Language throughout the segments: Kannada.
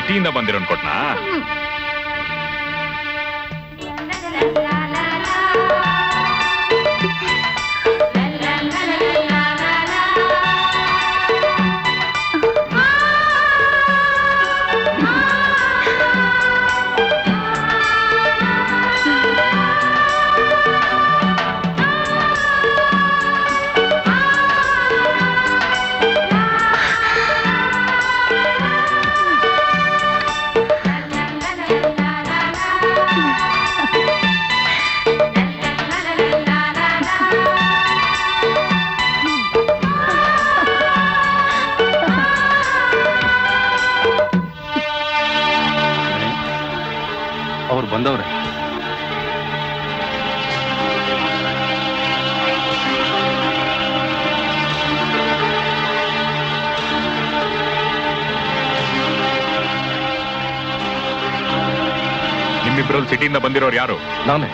ಸಿಟಿಯಿಂದ ಬಂದಿರೋನ್ ಕೊಟ್ನಾ? ಅವ್ರು ಬಂದವ್ರೆ. ನಿಮ್ಮಿಬ್ರಲ್ಲಿ ಸಿಟಿಯಿಂದ ಬಂದಿರೋರು ಯಾರು? ನಾನೇ.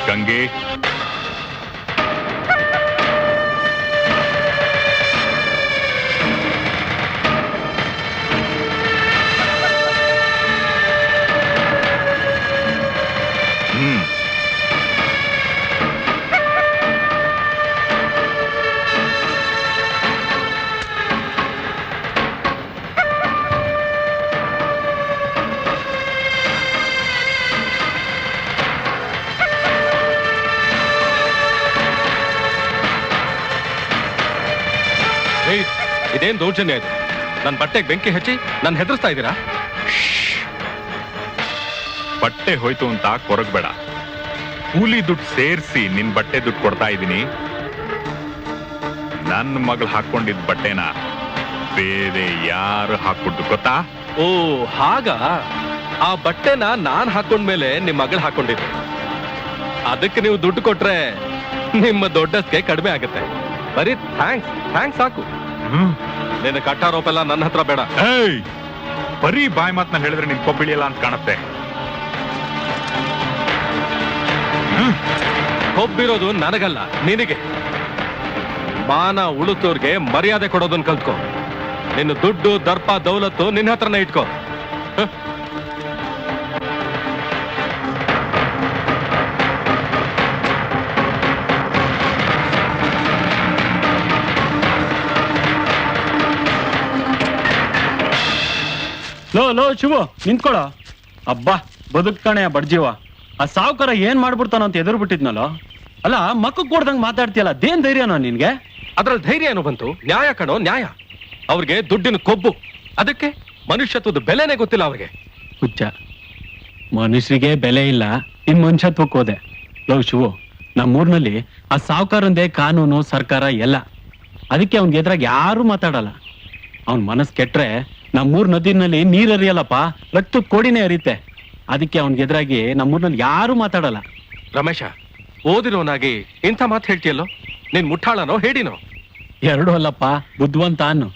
ಗಂಗೆ, ಇದೇನ್ ದೌರ್ಜನ್ಯ ಇದು? ನನ್ನ ಬಟ್ಟೆಗೆ ಬೆಂಕಿ ಹಚ್ಚಿ ನನ್ನ ಹೆದರ್ಸ್ತಾ ಇದ್ದೀರಾ? ಬಟ್ಟೆ ಹೋಯ್ತು ಅಂತ ಕೊರಗಬೇಡ. ಕೂಲಿ ದುಡ್ಡು ಸೇರಿಸಿ ನಿನ್ ಬಟ್ಟೆ ದುಡ್ಡು ಕೊಡ್ತಾ ಇದ್ದೀನಿ. ನನ್ನ ಮಗಳು ಹಾಕೊಂಡಿದ್ ಬಟ್ಟೆನ ಬೇರೆ ಯಾರು ಹಾಕೊಟ್ಟು ಗೊತ್ತಾ? ಓ ಹಾಗ? ಆ ಬಟ್ಟೆನ ನಾನ್ ಹಾಕೊಂಡ್ಮೇಲೆ ನಿಮ್ ಮಗಳು ಹಾಕೊಂಡಿದ್ದು. ಅದಕ್ಕೆ ನೀವು ದುಡ್ಡು ಕೊಟ್ರೆ ನಿಮ್ಮ ದೊಡ್ಡಸ್ಗೆ ಕಡಿಮೆ ಆಗುತ್ತೆ. ಬರೀ ಥ್ಯಾಂಕ್ಸ್ ಸಾಕು. ನಿನ್ನ ಕಟ್ಟಾರೋಪ ಎಲ್ಲ ನನ್ನ ಹತ್ರ ಬೇಡ. ಬರೀ ಬಾಯಿ ಮಾತನ್ನ ಹೇಳಿದ್ರೆ ನಿನ್ ಕೊಬ್ಬಿಳಿಯಲ್ಲ ಅಂತ ಕಾಣುತ್ತೆ. ಕೊಬ್ಬಿರೋದು ನನಗಲ್ಲ, ನಿನಗೆ. ಮಾನ ಉಳುತ್ತೋರ್ಗೆ ಮರ್ಯಾದೆ ಕೊಡೋದನ್ನ ಕಲ್ತ್ಕೋ. ನಿನ್ನ ದುಡ್ಡು ದರ್ಪ ದೌಲತ್ತು ನಿನ್ನ ಹತ್ರನೇ ಇಟ್ಕೋ. ಲೋ ಶಿವು ನಿಂತ್ಕೊಳ. ಅಬ್ಬಾ ಬದುಕ್ತಾನೆ ಬಡ್ಜೀವ. ಆ ಸಾವುಕಾರ ಏನ್ ಮಾಡ್ಬಿಡ್ತಾನ ಅಂತ ಎದುರು ಬಿಟ್ಟಿದ್ನಲ್ಲ. ಅಲ್ಲ ಮಕ್ಕ ಕೊಡ್ದಂಗ್ ಮಾತಾಡ್ತೀಯಲ್ಲ, ಅದೇನ್ ಧೈರ್ಯನೋ ನಿನ್ಗೆ? ಅದ್ರಲ್ಲಿ ಧೈರ್ಯ ಏನು ಬಂತು? ನ್ಯಾಯ ಕಣೋ ನ್ಯಾಯ. ಅವ್ರಿಗೆ ದುಡ್ಡಿನ ಕೊಬ್ಬು, ಅದಕ್ಕೆ ಮನುಷ್ಯತ್ವದ ಬೆಲೆನೇ ಗೊತ್ತಿಲ್ಲ ಅವ್ರಿಗೆ. ಹುಚ್ಚ, ಮನುಷ್ಯರಿಗೆ ಬೆಲೆ ಇಲ್ಲ, ಇನ್ ಮನುಷ್ಯತ್ವಕ್ಕೆ ಹೋದೆ. ಲೋ ಶಿವು, ನಮ್ಮೂರ್ನಲ್ಲಿ ಆ ಸಾವುಕಾರಂದೇ ಕಾನೂನು ಸರ್ಕಾರ ಎಲ್ಲ. ಅದಕ್ಕೆ ಅವ್ನಿಗೆ ಎದುರಾಗ ಯಾರು ಮಾತಾಡಲ್ಲ. ಅವನ್ ಮನಸ್ ಕೆಟ್ರೆ ನಮ್ಮೂರ್ ನದಿನಲ್ಲಿ ನೀರ್ ಹರಿಯಲ್ಲಪ್ಪ, ರಕ್ತ ಕೋಡಿನೇ ಹರಿಯುತ್ತೆ. ಅದಕ್ಕೆ ಅವನ್ಗೆ ಎದುರಾಗಿ ನಮ್ಮೂರ್ನಲ್ಲಿ ಯಾರು ಮಾತಾಡಲ್ಲ. ರಮೇಶ, ಓದಿರೋನಾಗಿ ಇಂಥ ಮಾತು ಹೇಳ್ತೀಯಲ್ಲೋ? ನೀನ್ ಮುಟ್ಟಾಳನೋ ಹೇಡಿನೋ? ಎರಡು ಅಲ್ಲಪ್ಪ, ಬುದ್ಧಿವಂತ ಅನ್ನು.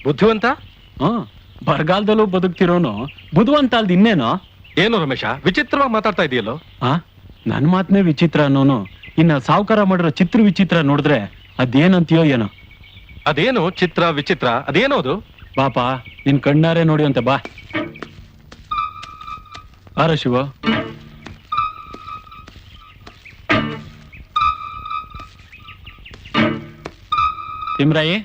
ಬುದ್ಧಿವಂತ? ಬರಗಾಲದಲ್ಲೂ ಬದುಕ್ತಿರೋನು ಬುದ್ಧಿವಂತ ಅಲ್ದ ಇನ್ನೇನೋ? ಏನು ರಮೇಶ, ವಿಚಿತ್ರವಾಗಿ ಮಾತಾಡ್ತಾ ಇದೆಯಲ್ಲೋ? ನನ್ ಮಾತನೇ ವಿಚಿತ್ರ ಅನ್ನೋನು ಇನ್ನ ಸಾವುಕಾರ ಮಾಡಿರೋ ಚಿತ್ರ ವಿಚಿತ್ರ ನೋಡಿದ್ರೆ ಅದೇನಂತೀಯೋ ಏನೋ. ಅದೇನು ಚಿತ್ರ ವಿಚಿತ್ರ? ಅದೇನೋದು? ಪಾಪ ನಿನ್ ಕಣ್ಣಾರೆ ನೋಡಿ ಅಂತ ಬಾ. ಆರ ಶಿವ. ತಿಮ್ರಾಯಿ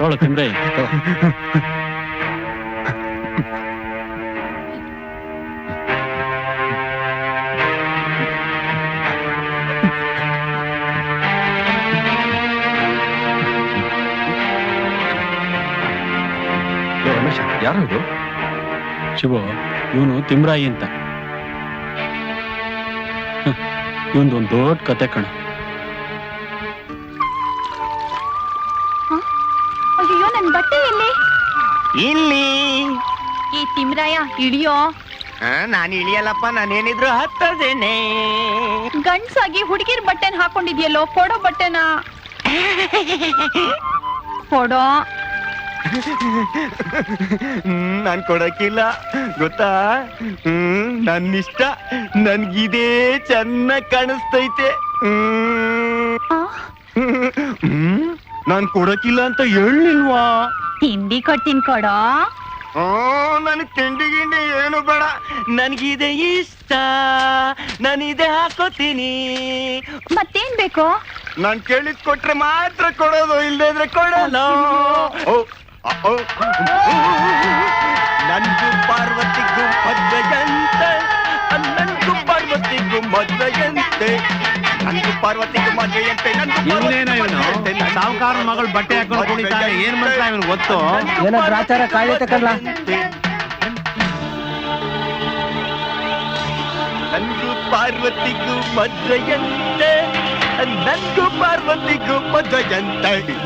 ತಗೊಳ್ಳೋ ತಿಮ್ರಾಯಿ. ರಮೇಶ, ಯಾರು ಇದು? ಶಿವು, ಇವನು ತಿಮ್ರಾಯಿ ಅಂತ. ಇವೊಂದೊಂದು ದೊಡ್ಡ ಕತೆ ಕಣ. ಅಯ್ಯೋ, ನನ್ ಬಟ್ಟೆ ಎಲ್ಲಿ? ಇಲ್ಲಿ. ಈ ತಿಮ್ರಾಯ ಇಳಿಯೋ. ನಾನು ಇಳಿಯಲ್ಲಪ್ಪ, ನಾನೇನಿದ್ರು ಹತ್ತದೇನೆ. ಗಂಡ್ಸಾಗಿ ಹುಡುಗಿರ್ ಬಟ್ಟೆನ ಹಾಕೊಂಡಿದ್ಯಲ್ಲೋ, ಕೊಡೋ ಬಟ್ಟೆನ ಕೊಡೋ. ನಾನ್ ಕೊಡಕ್ಕಿಲ್ಲ ಗೊತ್ತಾ. ನನ್ನಿಷ್ಟ, ನನ್ಗಿದೇ ಚೆನ್ನಾಗ್ ಕಾಣಿಸ್ತೈತೆ. ನಾನ್ ಕೊಡಕ್ಕಿಲ್ಲ ಅಂತ ಹೇಳಿಲ್ವಾ? ತಿಂಡಿ ಕೊಡ್ತೀನಿ ಕೊಡೋ. ನನ್ಗ್ ತಿಂಡಿ ಗಿಂಡಿ ಏನು ಬೇಡ, ನನ್ಗಿದೆ ಇಷ್ಟ, ನಾನಿದೆ ಹಾಕೋತೀನಿ. ಮತ್ತೇನ್ ಬೇಕು? ನಾನ್ ಕೇಳಿದ್ ಕೊಟ್ರೆ ಮಾತ್ರ ಕೊಡೋದು, ಇಲ್ಲದೆ ಇದ್ರೆ ಕೊಡಲ್ಲ. ನನ್ಗೂ ಪಾರ್ವತಿಗೂ ಮದ್ವೆಯಂತೆ, ನನ್ಗೂ ಪಾರ್ವತಿಗೂ ಮದ್ವೆಯಂತೆ, ನನ್ಗೂ ಪಾರ್ವತಿಗೂ ಮದ್ವೆಯಂತೆ, ಸಾವುಕಾರ ಮಗಳು ಬಟ್ಟೆ ಹಾಕೊಂಡು ಕುಣಿತಾರೆ. ಏನ್ ಮಾಡ್ತಾ ಇವನು ಗೊತ್ತು? ಏನೋ ಗ್ರಾಚಾರ ಕಾಯ್ದೆ ಕಲ್ಲ. ನನ್ಗೂ ಪಾರ್ವತಿಗೂ ಮದ್ವೆಯಂತೆ, ನನ್ಗೂ ಪಾರ್ವತಿಗೂ ಮದ್ವೆಯಂತೆ.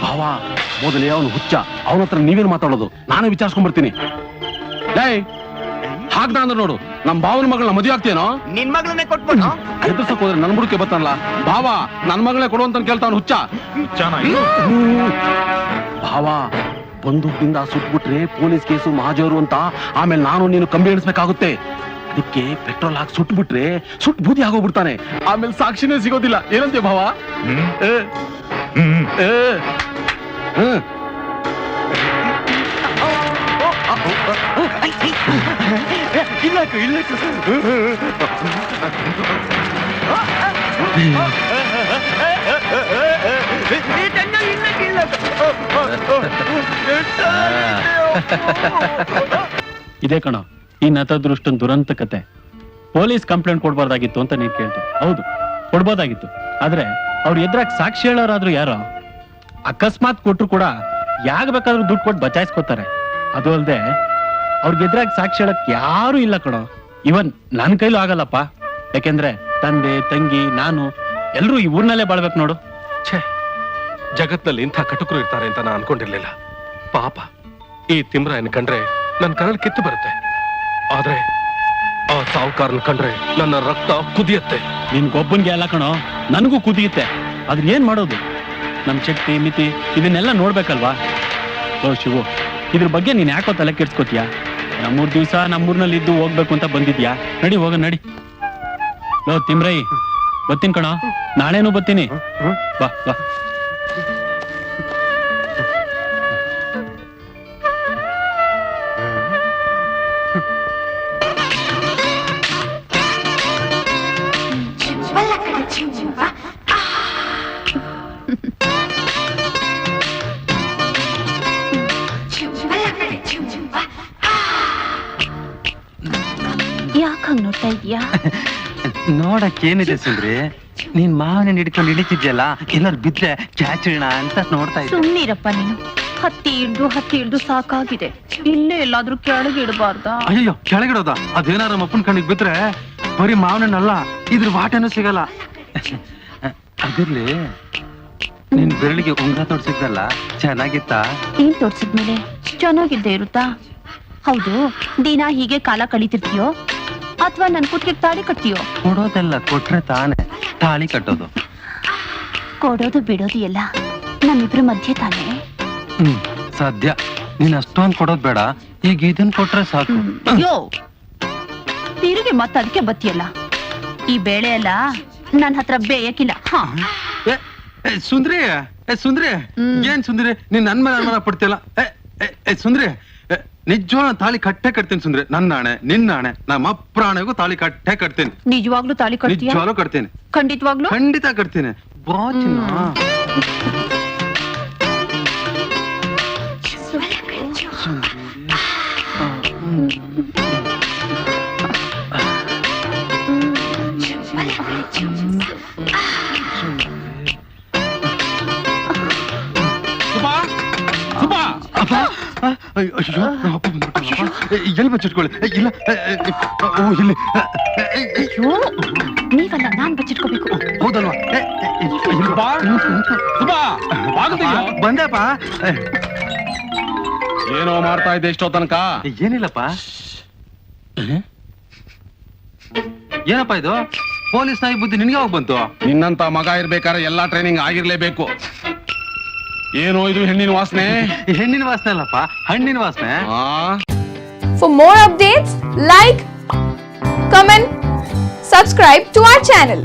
ಭಾವ, ಮೊದಲೇ ಅವನು ಹುಚ್ಚ. ಅವನ ಹತ್ರ ನೀವೇನು ಮಾತಾಡೋದು? ನಾನೇ ವಿಚಾರಿಸ್ಕೊಂಡ್ ಬರ್ತೀನಿ. ಲೇ ಹಾಕ್ದ ಅಂದ್ರೆ ನೋಡು, ನಮ್ ಭಾವನ ಮಗಳನ್ನ ಮದುವೆ ಆಗ್ತೇನೋ? ನಿನ್ ಮಗಳನ್ನೇ ಕೊಟ್ಬಿಟ್ಟು ಎದುರ್ಸಕ್ ಹೋದ್ರೆ ನನ್ ಬುಡಕ್ಕೆ ಬತ್ತಾನಲ್ಲ. ಭಾವ, ನನ್ ಮಗಳೇ ಕೊಡು ಅಂತ ಕೇಳ್ತಾವನು ಹುಚ್ಚ. ಭಾವ, ಬಂದೂಕಿಂದ ಸುಟ್ಬಿಟ್ರೆ ಪೊಲೀಸ್ ಕೇಸು ಮಹಾಜರು ಅಂತ ಆಮೇಲೆ ನಾನು ನೀನು ಕಂಬಿ ಎಣಿಸ್ಬೇಕಾಗುತ್ತೆ. ಅದಕ್ಕೆ ಪೆಟ್ರೋಲ್ ಹಾಕಿ ಸುಟ್ಬಿಟ್ರೆ ಸುಟ್ ಬೂದಿ ಆಗೋಗ್ಬಿಡ್ತಾನೆ. ಆಮೇಲೆ ಸಾಕ್ಷಿನೇ ಸಿಗೋದಿಲ್ಲ. ಏನಂತೆ ಭಾವ? ಇಲ್ಲಕು ಇಲ್ಲಕು ಇದೇ ಕಣೋ ಈ ನತದೃಷ್ಟನ್ ದುರಂತ ಕತೆ. ಪೊಲೀಸ್ ಕಂಪ್ಲೇಂಟ್ ಕೊಡ್ಬಾರ್ದಾಗಿತ್ತು ಅಂತ ನೀನ್ ಕೇಳ್ತು. ಹೌದು, ಕೊಡ್ಬೋದಾಗಿತ್ತು. ಆದ್ರೆ ಅವ್ರು ಎದ್ರಾಗ ಸಾಕ್ಷಿ ಹೇಳೋರಾದ್ರೂ ಯಾರೋ. ಅಕಸ್ಮಾತ್ ಕೊಟ್ರು ಕೂಡ ಯಾಗ ಬೇಕಾದ್ರೂ ದುಡ್ಡು ಕೊಟ್ಟು ಬಚಾಯಿಸ್ಕೊತಾರೆ. ಅದು ಅಲ್ದೆ ಅವ್ರಿಗೆ ಎದ್ರಾಗ ಸಾಕ್ಷಿ ಹೇಳಕ್ ಯಾರು ಇಲ್ಲ ಕಣೋ. ಇವನ್ ನನ್ ಕೈಲೂ ಆಗಲ್ಲಪ್ಪ. ಯಾಕೆಂದ್ರೆ ತಂದೆ ತಂಗಿ ನಾನು ಎಲ್ರೂ ಈ ಊರ್ನಲ್ಲೇ ಬಾಳ್ಬೇಕು ನೋಡು. ಛೇ, ಜಗತ್ನಲ್ಲಿ ಇಂಥ ಕಟುಕರು ಇರ್ತಾರೆ ಅಂತ ನಾನು ಅನ್ಕೊಂಡಿರ್ಲಿಲ್ಲ. ಪಾಪ, ಈ ತಿಮ್ರಾಯನ್ ಕಂಡ್ರೆ ನನ್ನ ಕರಳು ಕಿತ್ತು ಬರುತ್ತೆ. ಆದ್ರೆ ಆ ಸಾವುಕಾರನ್ ಕಂಡ್ರೆ ನನ್ನ ರಕ್ತ ಕುದಿಯತ್ತೆ. ನಿನ್ಗೊಬ್ಬನ್ಗೆ ಅಲ್ಲ ಕಣೋ, ನನಗೂ ಕುದಿಯುತ್ತೆ. ಅದ್ರ ಏನ್ ಮಾಡೋದು? ನಮ್ ಶಕ್ತಿ ಮಿತಿ ಇದನ್ನೆಲ್ಲ ನೋಡ್ಬೇಕಲ್ವಾ? ಓ ಶಿವು, ಇದ್ರ ಬಗ್ಗೆ ನೀನ್ ಯಾಕೋ ತಲೆ ಕೆಡ್ಸ್ಕೊತೀಯ? ನಮ್ಮೂರ್ ದಿವ್ಸ ನಮ್ಮೂರ್ನಲ್ಲಿ ಇದ್ದು ಹೋಗ್ಬೇಕು ಅಂತ ಬಂದಿದ್ಯಾ? ನಡಿ ಹೋಗ ನಡಿ. ಲೋ ತಿಮ್ರೈ, ಬತ್ತೀನಿ ಕಣೋ, ನಾಳೆನೂ ಬತ್ತೀನಿ. ಬಾ ಬಾ. ಯಾಕೆ ಹಂಗ್ ನೋಡ್ತಾ ಇದೀಯಾ? ನೋಡಕ್ ಏನಿದೆ ಸುಂದ್ರಿ? ನೀನ್ ಮಾವನ ಹಿಡ್ಕೊಂಡು ಹಿಡಿತಿದ್ಯಲ್ಲ, ಎಲ್ಲರೂ ಬಿದ್ರೆ ಚಾಚಿಣ ಅಂತ ನೋಡ್ತಾ ಇದ್ದೆ. ಸುಮ್ನಿರಪ್ಪ ನೀನು. ಹತ್ತಿ ಹಿಡ್ದು ಸಾಕಾಗಿದೆ. ಇಲ್ಲೇ ಎಲ್ಲಾದ್ರೂ ಕೆಳಗೆ ಇಡಬಾರ್ದಾ? ಅಯ್ಯೋ, ಕೆಳಗಿಡೋದ? ಅದೇನಾರ ಅಪ್ಪನ ಕಣ್ಣಿಗೆ ಬಿದ್ರೆ ಬರೀ ಮಾವನಲ್ಲ, ಇದ್ರ ವಾಟನೂ ಸಿಗಲ್ಲ. ಅದಿರ್ಲಿ, ನಿನ್ ಬೆರಳಿಗೆ ಉಂಗ್ರ ತೋಡ್ಸಿದ್ದಲ್ಲ, ಚೆನ್ನಾಗಿತ್ತ? ನೀನ್ ತೋರ್ಸಿದ್ಮೇಲೆ ಚೆನ್ನಾಗಿದ್ದೇ ಇರುತ್ತಾ? ಹೌದು, ದಿನ ಹೀಗೆ ಕಾಲ ಕಳೀತಿರ್ತೀಯೋ ಅಥವಾ ನನ್ ಕುತ್ತಿಗೆ ತಾಳಿ ಕಟ್ತೀಯೋ? ಕೊಡೋದೆಲ್ಲ ಕೊಟ್ರೆ ತಾನೆ ತಾಳಿ ಕಟ್ಟೋದು. ಕೊಡೋದು ಬಿಡೋದು ಎಲ್ಲ ನಮ್ಮಿಬ್ರ ಮಧ್ಯೆ ತಾನೇ. ಸದ್ಯ ನೀನ್ ಅಷ್ಟೊಂದ್ ಕೊಡೋದ್ ಬೇಡ, ಈಗ ಇದನ್ ಕೊಟ್ರೆ ಸಾಕು. ಯೋ, ತಿರುಗಿ ಮತ್ತ ಅದಕ್ಕೆ ಬತ್ತಿಯಲ್ಲ. ಈ ಬೇಳೆ ಎಲ್ಲ ನನ್ ಹತ್ರ ಬೇಯಕ್ಕಿಲ್ಲ. ಹಾ, ಸುಂದ್ರಿ, ಸುಂದ್ರಿ, ಏನ್ ಸುಂದ್ರಿ ನೀನ್ ನನ್ ಮೇಲೆ ಅನುಮಾನ ಪಡ್ತಿಯಲ್ಲ? ಸುಂದ್ರಿ, ನಿಜವಾಗ್ಲೂ ತಾಳಿ ಕಟ್ಟೆ ಕಟ್ತೀನಿ ಸುಂದ್ರಿ. ನನ್ನ ಆಣೆ, ನಿನ್ನ ಆಣೆ, ನಮ್ಮ ಪ್ರಾಣಗೂ ತಾಳಿ ಕಟ್ಟೆ ಕಟ್ತೀನಿ. ನಿಜವಾಗ್ಲೂ ತಾಳಿ ಕಟ್ತೀಯ? ನಿಜವಾಗ್ಲೂ ಕಟ್ತೀನಿ. ಖಂಡಿತವಾಗ್ಲೂ? ಖಂಡಿತ ಕಟ್ತೀನಿ. ಬಾಚಿನ ಎಲ್ಲಿ ಬಚ್ಚಿಟ್ಕೊಳ್ಳಿ? ಇಲ್ಲ, ಓ ಇಲ್ಲಿ. ಅಯ್ಯೋ, ನೀವಲ್ಲ, ನಾನ್ ಬಚ್ಚಿಟ್ಕೋಬೇಕು. ಹೌದಲ್ವಾ? ಬಂದೆಪ್ಪ. ಏನೋ ಮಾಡ್ತಾ ಇದ್ದೆ ಇಷ್ಟೋ ತನಕ? ಏನಿಲ್ಲಪ್ಪ. ಏನಪ್ಪ ಇದು? ಪೊಲೀಸ್ ನಾಯಿ ಬುದ್ಧಿ ನಿನ್ಗೆ ಯಾವಾಗ ಬಂತು? ನಿನ್ನಂತ ಮಗ ಇರ್ಬೇಕಾದ್ರೆ ಎಲ್ಲಾ ಟ್ರೈನಿಂಗ್ ಆಗಿರ್ಲೇಬೇಕು. ಏನೋ ಇದು ಹೆಣ್ಣಿನ ವಾಸನೆ? ಹೆಣ್ಣಿನ ವಾಸನೆ ಅಲ್ಲಪ್ಪ, ಹಣ್ಣಿನ ವಾಸನೆ. For more updates, like, comment, subscribe to our channel.